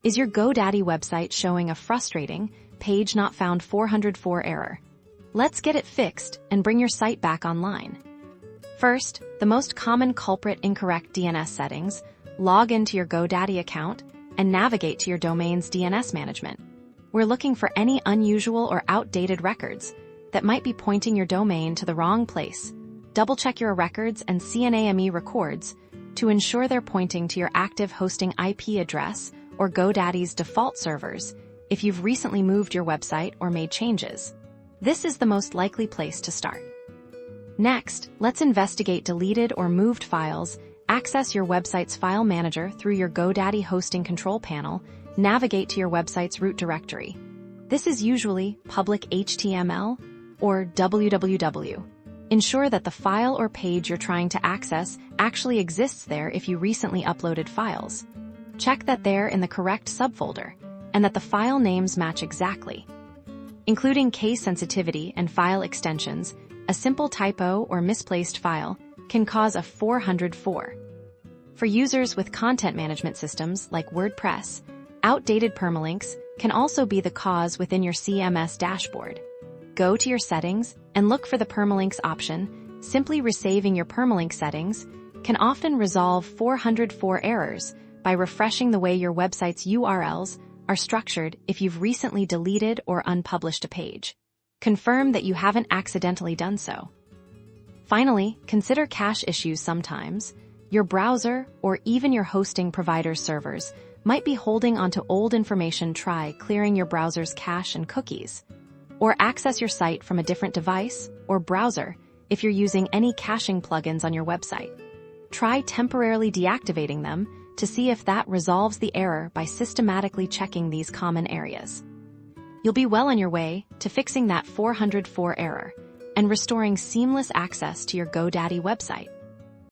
Is your GoDaddy website showing a frustrating page not found 404 error? Let's get it fixed and bring your site back online. First, the most common culprit: incorrect DNS settings. Log into your GoDaddy account and navigate to your domain's DNS management. We're looking for any unusual or outdated records that might be pointing your domain to the wrong place. Double-check your records and CNAME records to ensure they're pointing to your active hosting IP address or GoDaddy's default servers if you've recently moved your website or made changes. This is the most likely place to start. Next, let's investigate deleted or moved files. Access your website's file manager through your GoDaddy hosting control panel. Navigate to your website's root directory. This is usually public HTML or www. Ensure that the file or page you're trying to access actually exists there if you recently uploaded files. Check that they're in the correct subfolder and that the file names match exactly. Including case sensitivity and file extensions, a simple typo or misplaced file can cause a 404. For users with content management systems like WordPress, outdated permalinks can also be the cause within your CMS dashboard. Go to your settings and look for the permalinks option. Simply resaving your permalink settings can often resolve 404 errors by refreshing the way your website's URLs are structured if you've recently deleted or unpublished a page. Confirm that you haven't accidentally done so. Finally, consider cache issues. Sometimes your browser or even your hosting provider's servers might be holding onto old information. Try clearing your browser's cache and cookies. Or access your site from a different device or browser if you're using any caching plugins on your website. Try temporarily deactivating them to see if that resolves the error by systematically checking these common areas. You'll be well on your way to fixing that 404 error and restoring seamless access to your GoDaddy website.